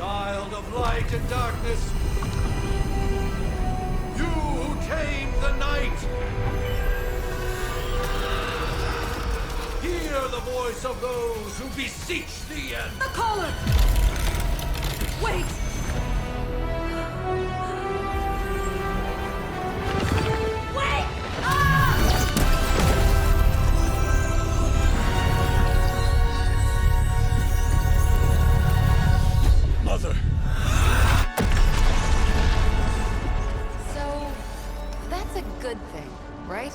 Child of light and darkness, you who tame the night, hear the voice of those who beseech thee and... The collar! Wait! Wait! Ah! Mother! So, that's a good thing, right?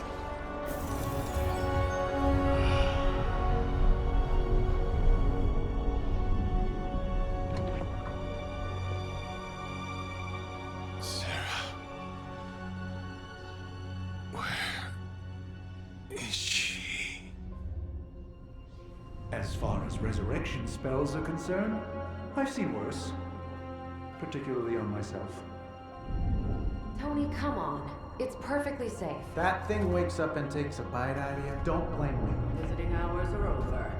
Sarah... Where... is she? As far as resurrection spells are concerned, I've seen worse. Particularly on myself. Tony, come on. It's perfectly safe. That thing wakes up and takes a bite out of you. Don't blame me. Visiting hours are over.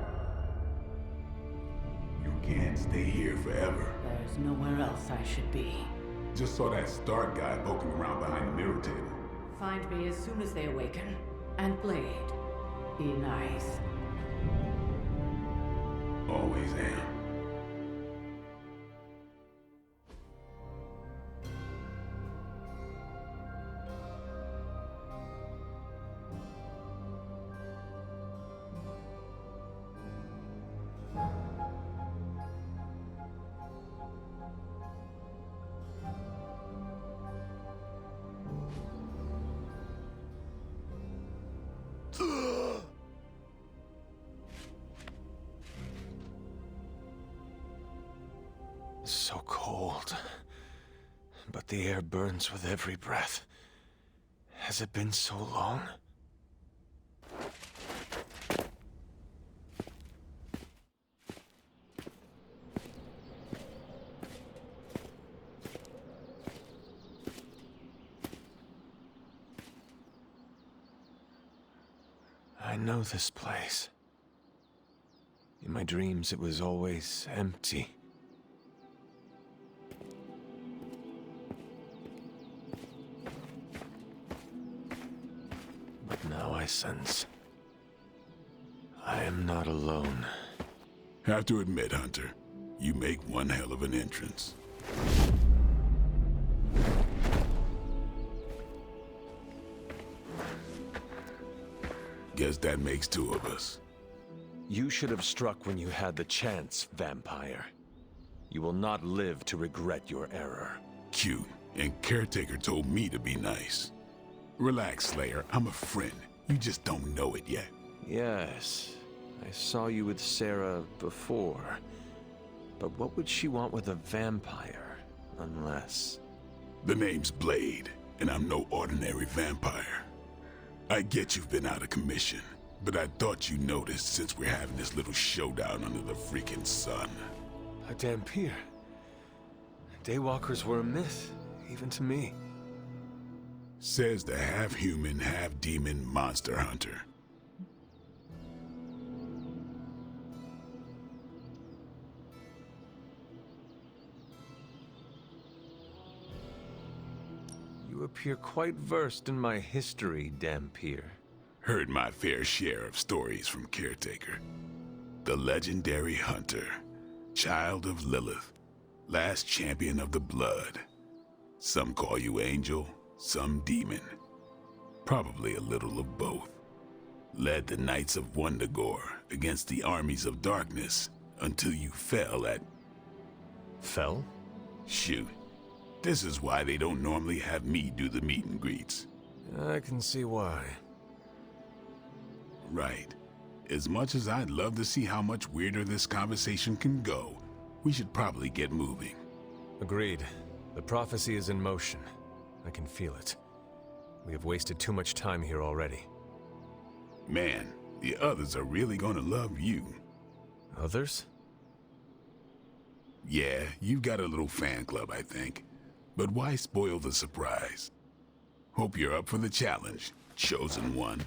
You can't stay here forever. There's nowhere else I should be. Just saw that Stark guy poking around behind the mirror table. Find me as soon as they awaken. And Blade, be nice. Always am. So cold. But the air burns with every breath. Has it been so long? I know this place. In my dreams, it was always empty. But now I sense I am not alone. Have to admit, Hunter, you make one hell of an entrance. Guess that makes two of us. You should have struck when you had the chance, vampire. You will not live to regret your error. Cute, and Caretaker told me to be nice. Relax, Slayer, I'm a friend. You just don't know it yet. Yes, I saw you with Sarah before. But what would she want with a vampire, unless... The name's Blade, and I'm no ordinary vampire. I get you've been out of commission, but I thought you noticed since we're having this little showdown under the freaking sun. A Dampier. Daywalkers were a myth, even to me. Says the half-human, half-demon monster hunter. You appear quite versed in my history, Dampier. Heard my fair share of stories from Caretaker. The legendary hunter, child of Lilith, last champion of the blood. Some call you angel, some demon. Probably a little of both. Led the Knights of Wundagore against the armies of darkness until you fell at... Fell? Shoot. This is why they don't normally have me do the meet and greets. I can see why. Right. As much as I'd love to see how much weirder this conversation can go, we should probably get moving. Agreed. The prophecy is in motion. I can feel it. We have wasted too much time here already. Man, the others are really gonna love you. Others? Yeah, you've got a little fan club, I think. But why spoil the surprise? Hope you're up for the challenge, chosen one.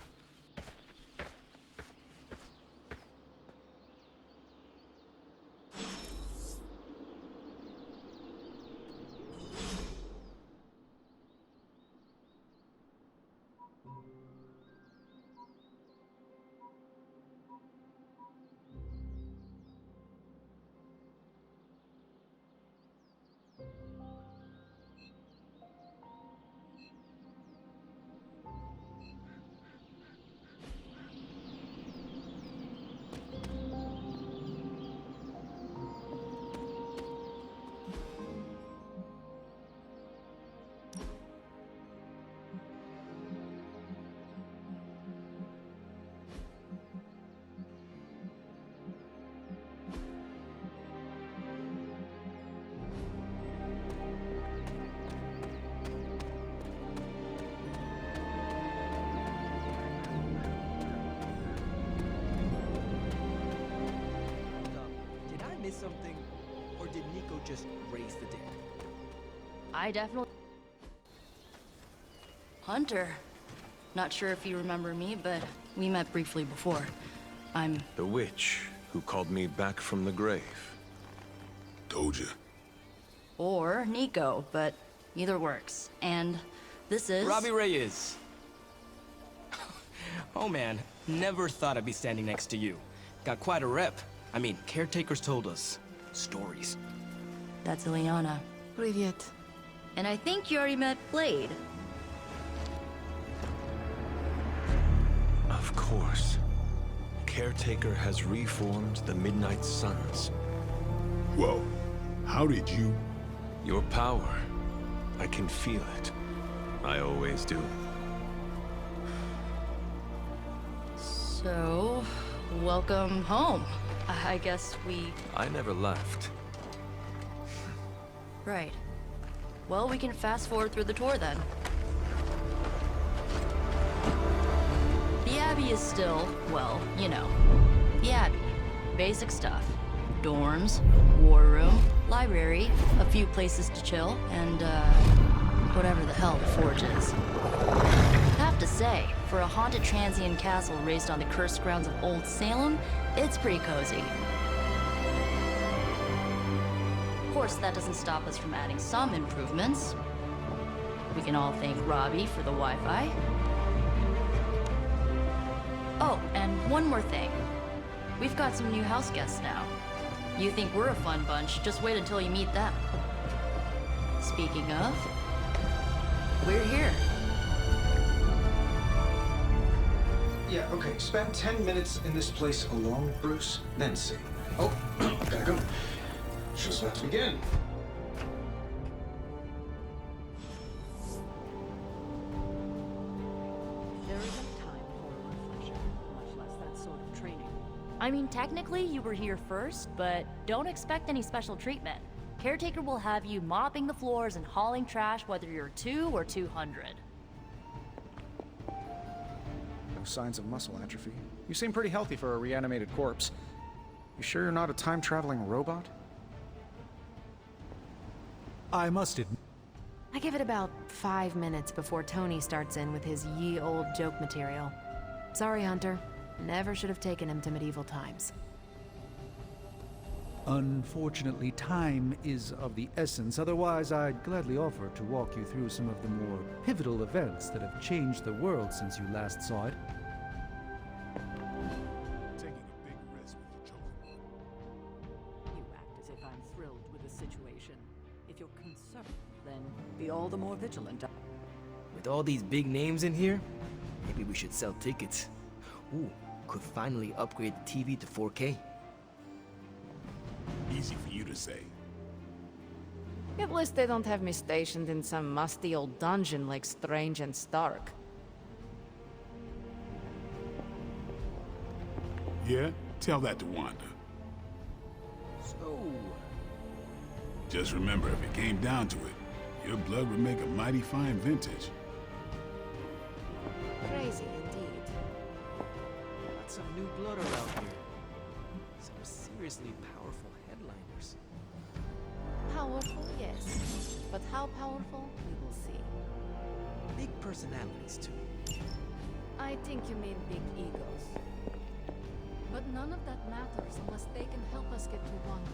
Did I miss something? Or did Nico just raise the dead? I definitely... Hunter. Not sure if you remember me, but we met briefly before. I'm... The witch who called me back from the grave. Told you. Or Nico, but either works. And this is... Robbie Reyes. Oh man, never thought I'd be standing next to you. Got quite a rep. I mean, caretakers told us stories. That's Ileana. Привет. And I think you already met Blade. Of course. Caretaker has reformed the Midnight Suns. Whoa. How did you? Your power. I can feel it. I always do. So, welcome home. I guess we... I never left. Right. Well, we can fast forward through the tour then. The Abbey is still, well, you know, the Abbey. Basic stuff. Dorms, war room, library, a few places to chill, and, whatever the hell the Forge is. Have to say, for a haunted transient castle raised on the cursed grounds of Old Salem, it's pretty cozy. Of course, that doesn't stop us from adding some improvements. We can all thank Robbie for the Wi-Fi. Oh, and one more thing. We've got some new house guests now. You think we're a fun bunch, just wait until you meet them. Speaking of, we're here. Yeah, okay. Spend 10 minutes in this place alone, Bruce, then see. Oh, gotta go. Show's about to begin. There isn't time for a reflection, much less that sort of training. I mean, technically you were here first, but don't expect any special treatment. Caretaker will have you mopping the floors and hauling trash whether you're 2 or 200. No signs of muscle atrophy. You seem pretty healthy for a reanimated corpse. You sure you're not a time-traveling robot? I must admit. I give it about 5 minutes before Tony starts in with his ye old joke material. Sorry, Hunter. Never should have taken him to medieval times. Unfortunately, time is of the essence. Otherwise, I'd gladly offer to walk you through some of the more pivotal events that have changed the world since you last saw it. Taking a big risk with the chosen one. You act as if I'm thrilled with the situation. If you're concerned, then be all the more vigilant. With all these big names in here, maybe we should sell tickets. Ooh, could finally upgrade the TV to 4K. Easy for you to say. At least they don't have me stationed in some musty old dungeon like Strange and Stark. Yeah? Tell that to Wanda. So, Just remember, if it came down to it, your blood would make a mighty fine vintage. Crazy indeed. got some new blood around here. Some seriously powerful headliners. Powerful, yes. But how powerful, we will see. Big personalities, too. I think you mean big egos. But none of that matters unless they can help us get to Wanda.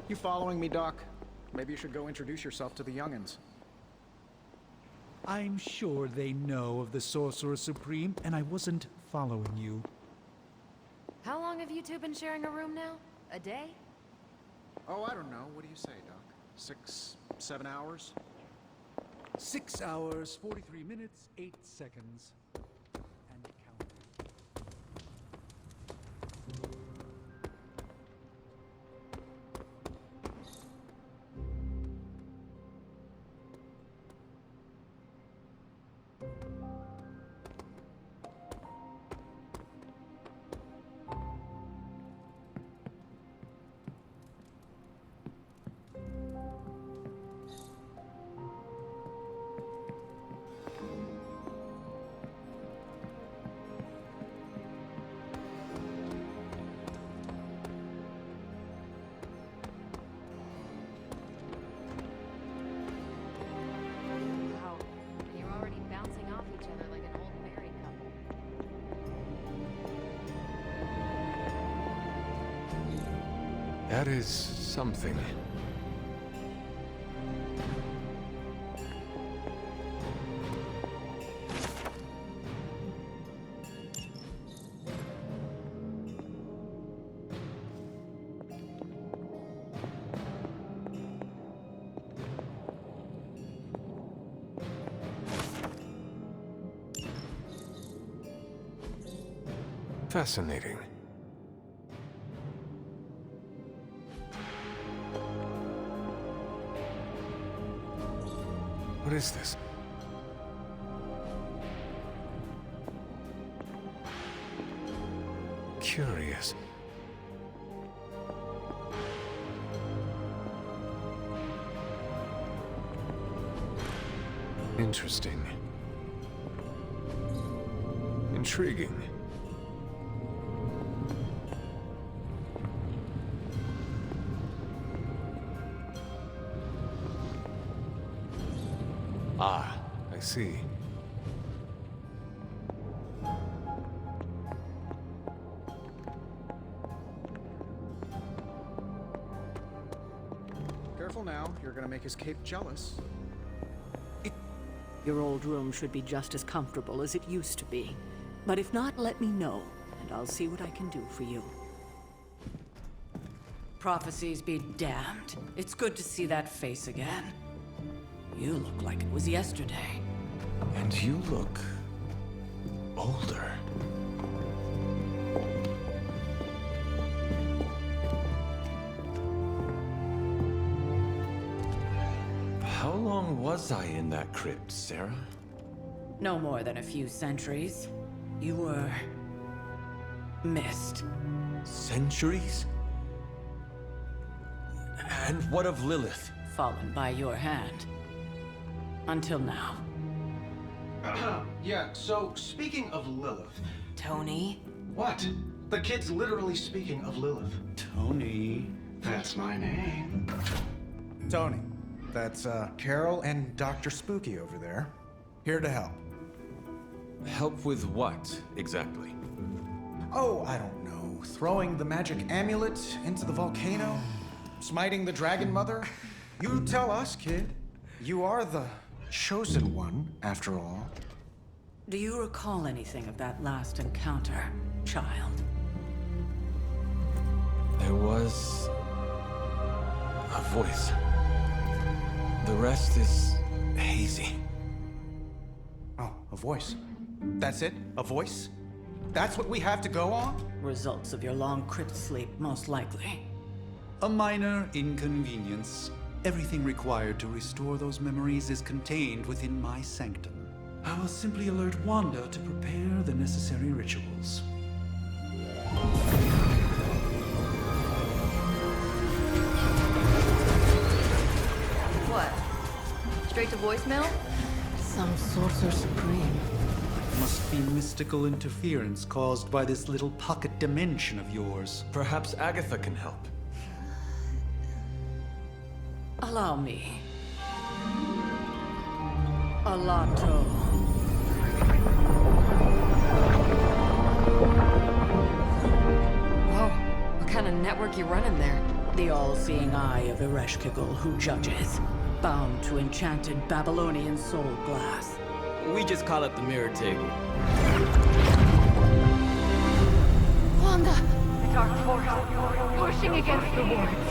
You following me, Doc? Maybe you should go introduce yourself to the young'uns. I'm sure they know of the Sorcerer Supreme, and I wasn't following you. How long have you two been sharing a room now? A day? Oh, I don't know. What do you say, Doc? 6, 7 hours? 6 hours, 43 minutes, 8 seconds. And counting. Wow, you're already bouncing off each other like an old married couple. That is something. Fascinating. What is this? Curious. Interesting. Intriguing. Ah, I see. Careful now. You're gonna make his cape jealous. Your old room should be just as comfortable as it used to be. But if not, let me know, and I'll see what I can do for you. Prophecies be damned. It's good to see that face again. You look like it was yesterday. And you look older. How long was I in that crypt, Sarah? No more than a few centuries. You were... missed. Centuries? And what of Lilith? Fallen by your hand. Until now. Yeah, so speaking of Lilith. Tony? What? The kid's literally speaking of Lilith. Tony. That's my name. Tony, that's Carol and Dr. Spooky over there. Here to help. Help with what, exactly? Oh, I don't know. Throwing the magic amulet into the volcano? Smiting the Dragon Mother? You tell us, kid. You are the chosen one, after all. Do you recall anything of that last encounter, child? There was a voice. The rest is hazy. Oh, a voice. That's it? A voice? That's what we have to go on? Results of your long crypt sleep, most likely. A minor inconvenience. Everything required to restore those memories is contained within my sanctum. I will simply alert Wanda to prepare the necessary rituals. What? Straight to voicemail? Some sorcerer supreme. Must be mystical interference caused by this little pocket dimension of yours. Perhaps Agatha can help. Allow me. Alato. Whoa, what kind of network you running there? The all-seeing eye of Ereshkigal who judges. Bound to enchanted Babylonian soul glass. We just call it the mirror table. Wanda! The dark force, pushing against the wards.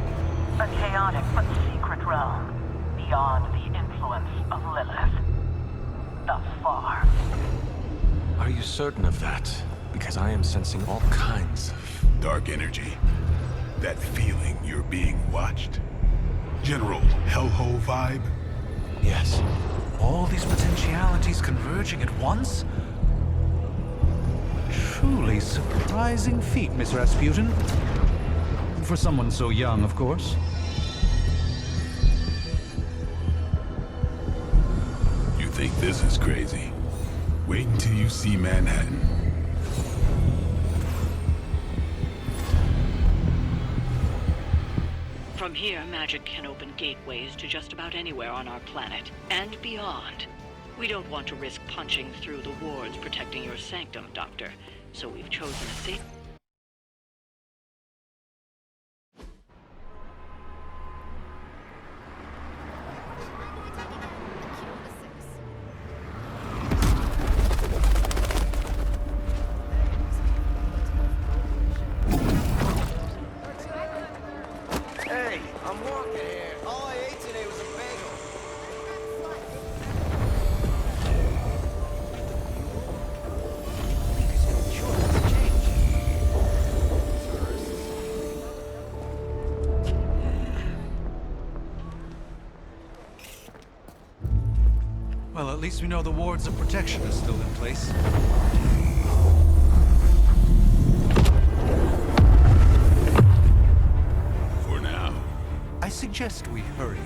A chaotic but secret realm, beyond the influence of Lilith. Thus far. Are you certain of that? Because I am sensing all kinds of... Dark energy. That feeling you're being watched. General hellhole vibe. Yes. All these potentialities converging at once? Truly surprising feat, Miss Rasputin. For someone so young, of course. You think this is crazy? Wait until you see Manhattan. From here, magic can open gateways to just about anywhere on our planet, and beyond. We don't want to risk punching through the wards protecting your sanctum, Doctor, so we've chosen a safe... Hey, I'm walking here. All I ate today was a bagel. Well, at least we know the wards of protection are still in place. For now. I suggest we hurry.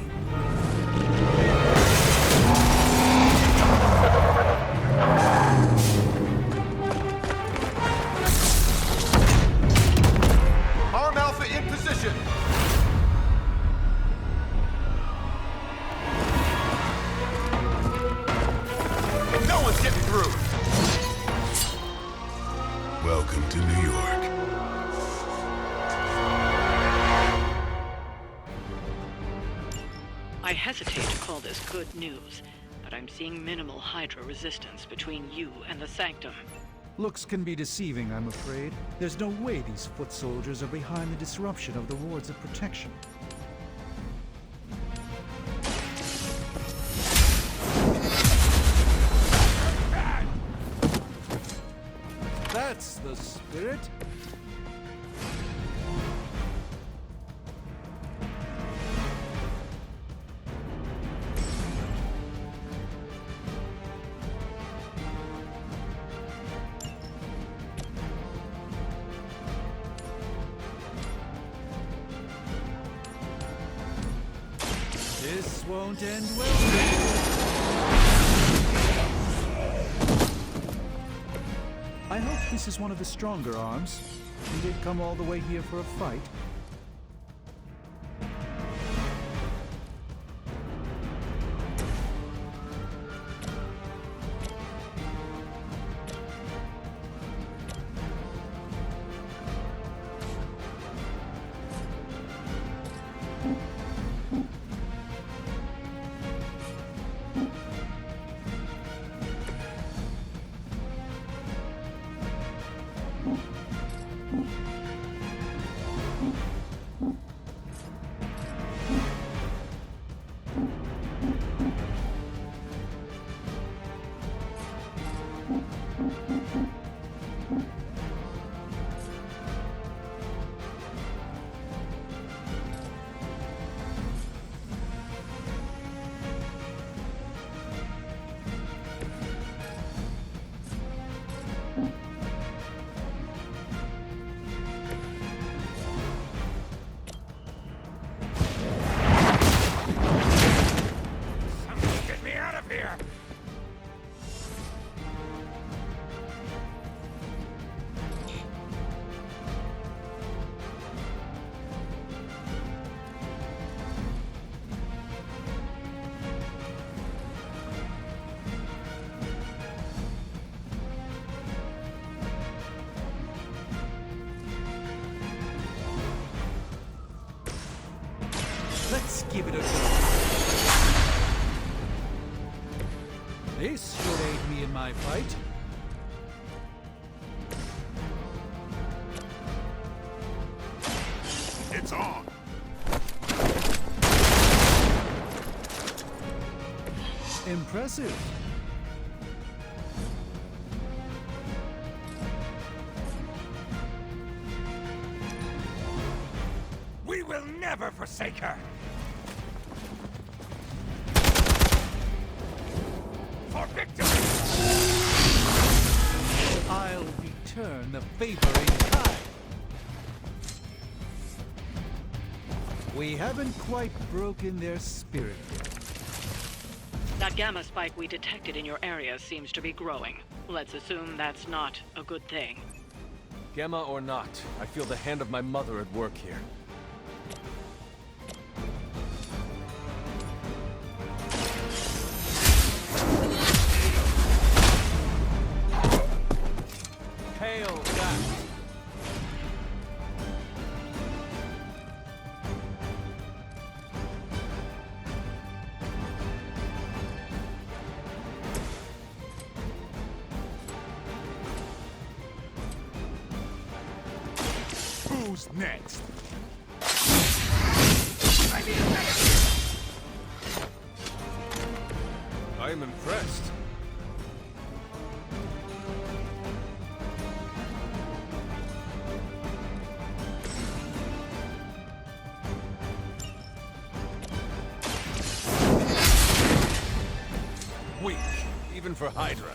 Arm Alpha in position. No one's getting through. Welcome to New York. I hesitate to call this good news, but I'm seeing minimal Hydra resistance between you and the Sanctum. Looks can be deceiving, I'm afraid. There's no way these foot soldiers are behind the disruption of the wards of protection. That's the spirit. This won't end well. I hope this is one of the stronger arms. You did come all the way here for a fight. Let's give it a go. This should aid me in my fight. It's on. Impressive. We will never forsake her! For victory! I'll return the favor in kind. We haven't quite broken their spirit yet. That gamma spike we detected in your area seems to be growing. Let's assume that's not a good thing. Gamma or not, I feel the hand of my mother at work here. Hail back! Who's next? I am impressed. Weak, even for Hydra.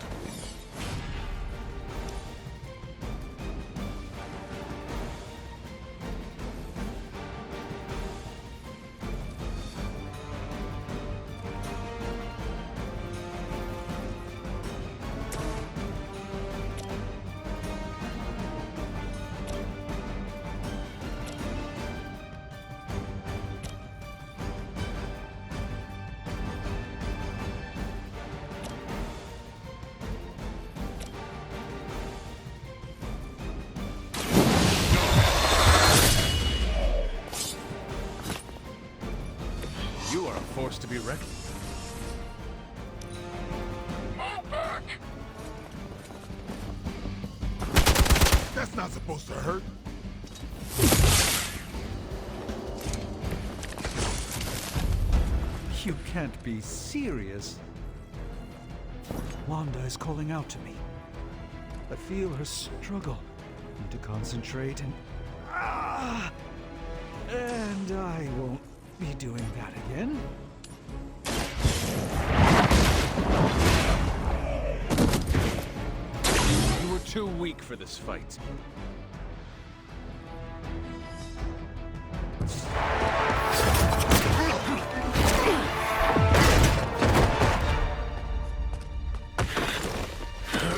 You are a force to be reckoned with. That's not supposed to hurt. You can't be serious. Wanda is calling out to me. I feel her struggle. Need to concentrate and... And I won't be doing that again. You were too weak for this fight.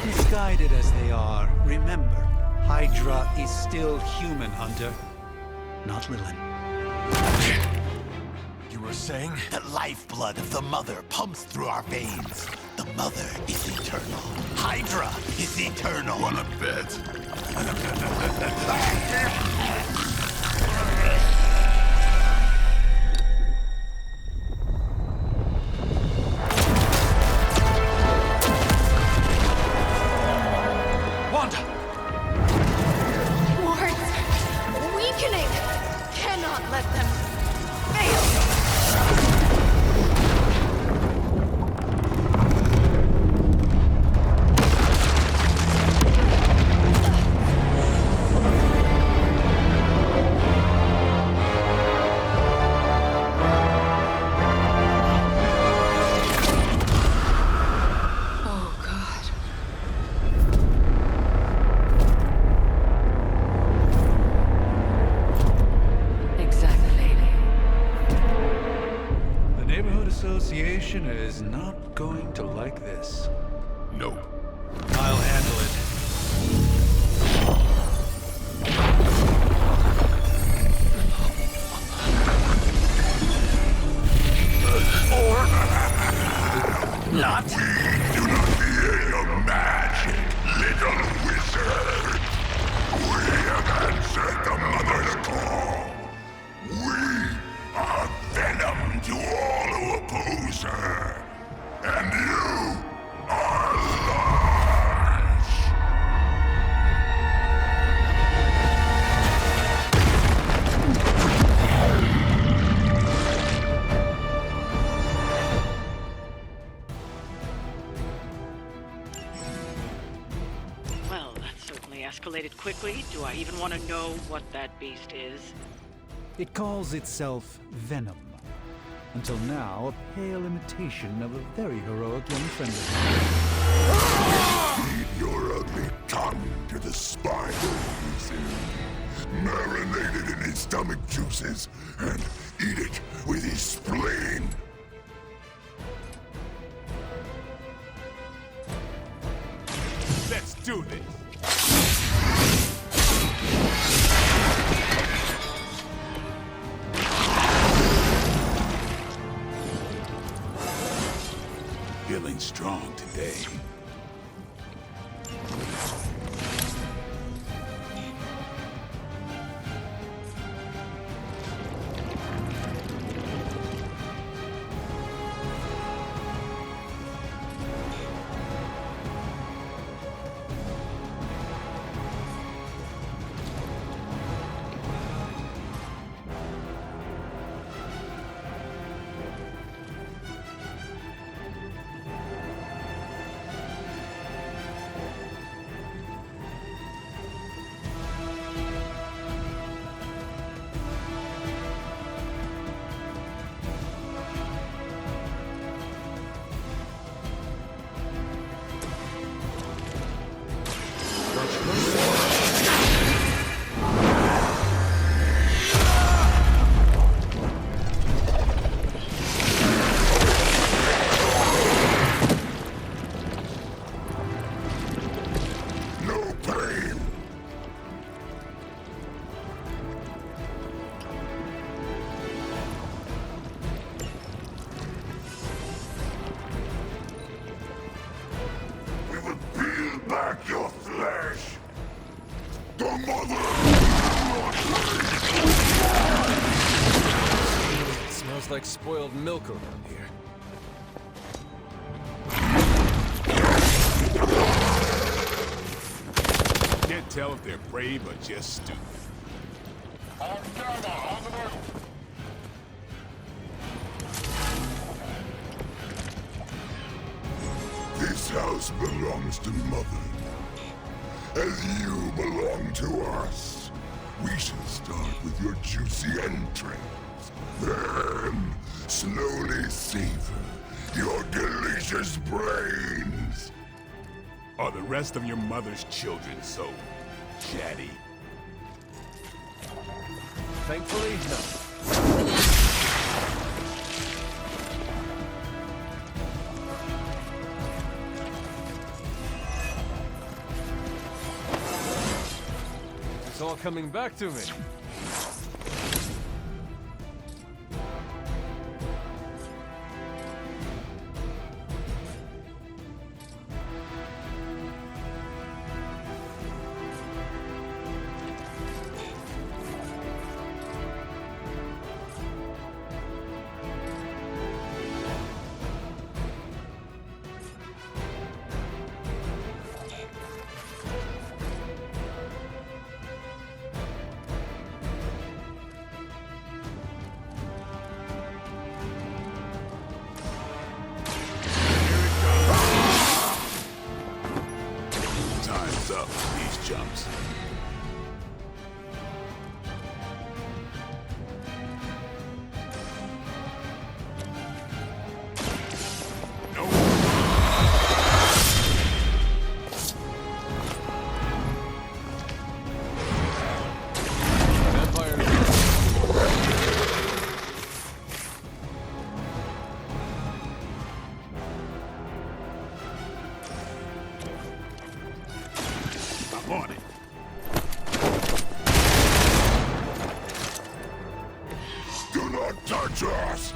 Misguided as they are, remember, Hydra is still human, Hunter. Not Lilith. You were saying? The lifeblood of the Mother pumps through our veins. The Mother is eternal. Hydra is eternal. Wanna bet? Wanda! Wards! Weakening! Cannot let them fail! Association is not going to like this. No. I'll handle it. Or not. We do not fear your magic, little wizard. We have answered the Mother's call. We are Venom to all who oppose her. And you are lost. frankly, do I even want to know what that beast is? It calls itself Venom. Until now, a pale imitation of a very heroic young friend of mine. Feed your ugly tongue to the spider, marinated in his stomach juices, and eat it with his spleen. Let's do this. Feeling strong today. Back your flesh! The mother! It smells like spoiled milk around here. Can't tell if they're brave or just stupid. This house belongs to Mother, as you belong to us. We shall start with your juicy entrails, then slowly savor your delicious brains. Are the rest of your mother's children so chatty? Thankfully, no. It's all coming back to me. Time's up for these jumps. I'm on it. Do not touch us!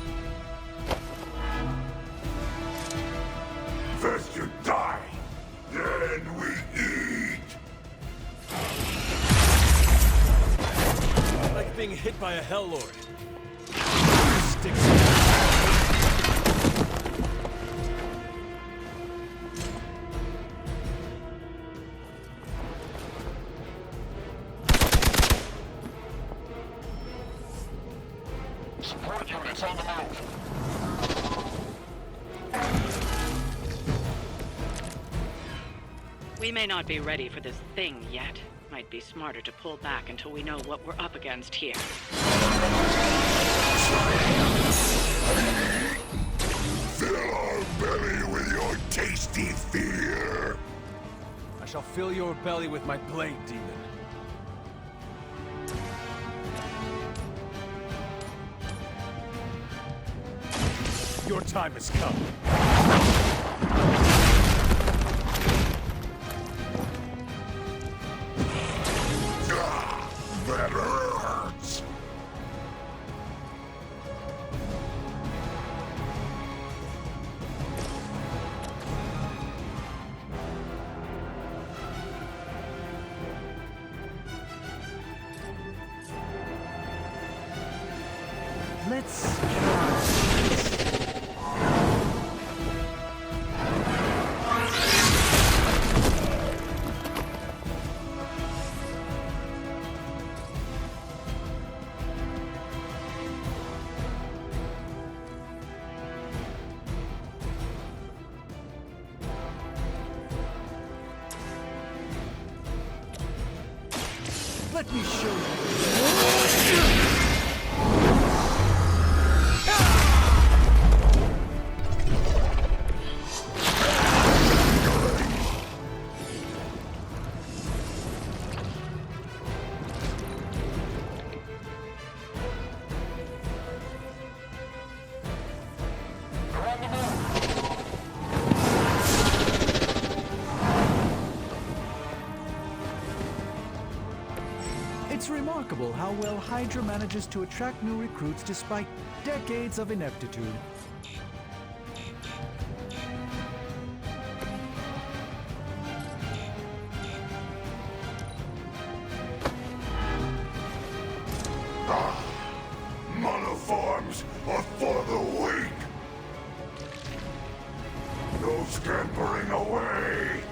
First you die, then we eat! Like being hit by a Hell Lord. Support units on the move. We may not be ready for this thing yet. Might be smarter to pull back until we know what we're up against here. Fill our belly with your tasty fear. I shall fill your belly with my blade, demon. Your time has come. That hurts. Let's try. Let me show you. It's remarkable how well Hydra manages to attract new recruits despite decades of ineptitude. Monoforms are for the weak. No scampering away.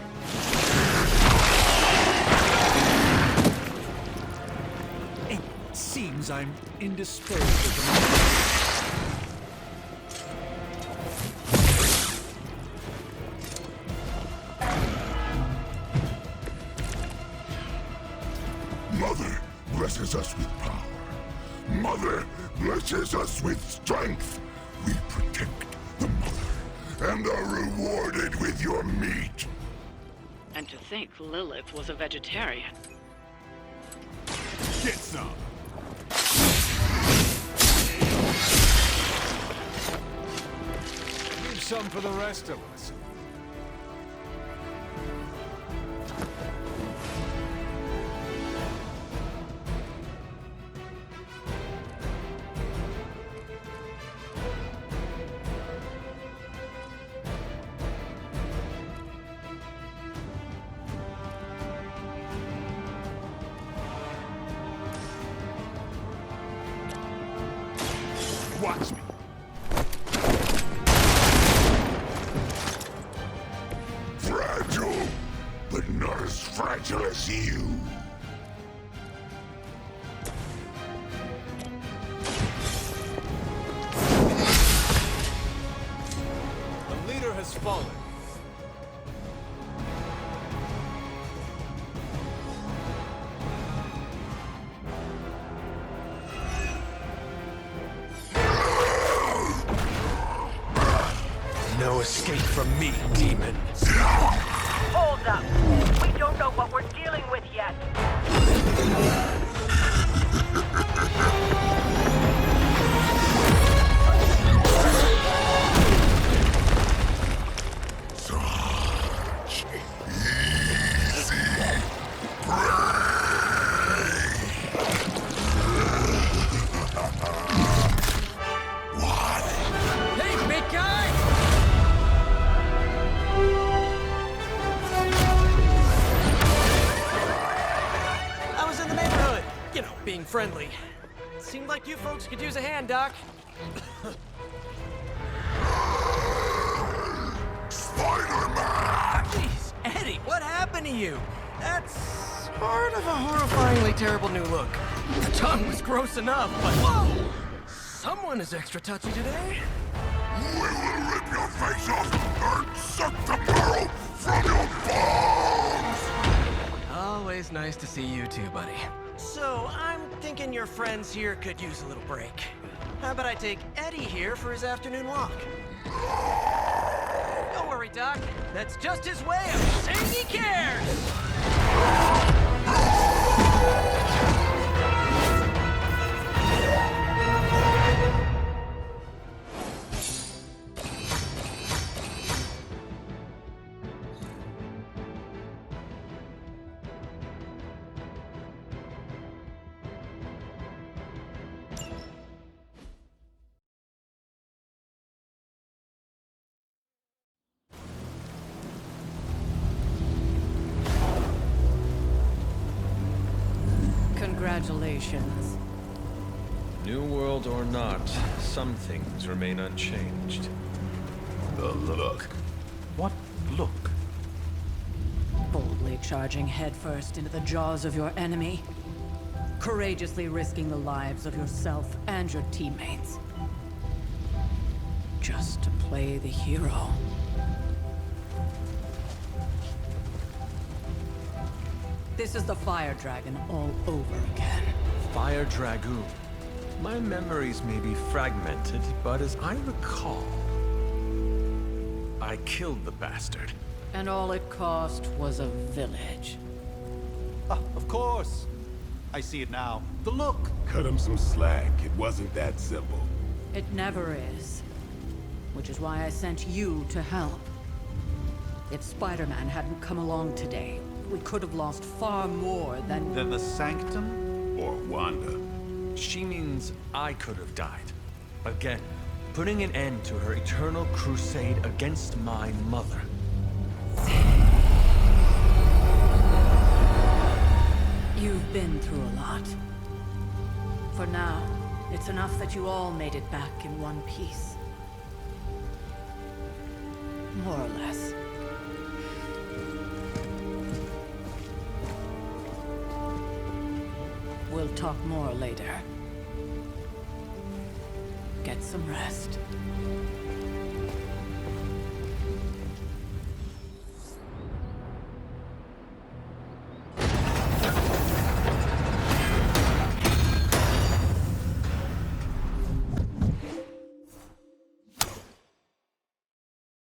It seems I'm indisposed at the moment. Mother blesses us with power. Mother blesses us with strength. We protect the mother and are rewarded with your meat. And to think Lilith was a vegetarian. Get some. Leave some for the rest of us. Watch me. Fragile, but not as fragile as you. The leader has fallen. No escape from me, demon. Hold up. We don't know what we're dealing with yet. Such easy prey. What? Hey, big guy! I was in the neighborhood, you know, being friendly. Seemed like you folks could use a hand, Doc. Spider-Man! Jeez, Eddie, what happened to you? That's sort of a horrifyingly terrible new look. The tongue was gross enough, but whoa! Someone is extra touchy today. We will rip your face off and suck the marrow from your bones! Always nice to see you too, buddy. So, I'm thinking your friends here could use a little break. How about I take Eddie here for his afternoon walk? Don't worry, Doc. That's just his way of saying he cares! Congratulations. New world or not, some things remain unchanged. The look. What look? Boldly charging headfirst into the jaws of your enemy. Courageously risking the lives of yourself and your teammates. Just to play the hero. This is the Fire Dragon all over again. Fire Dragoon. My memories may be fragmented, but as I recall, I killed the bastard. And all it cost was a village. Ah, of course. I see it now. The look. Cut him some slack. It wasn't that simple. It never is. Which is why I sent you to help. If Spider-Man hadn't come along today, we could have lost far more than... Than the Sanctum? Or Wanda. She means I could have died. Again, putting an end to her eternal crusade against my mother. You've been through a lot. For now, it's enough that you all made it back in one piece. More or less. We'll talk more later. Get some rest.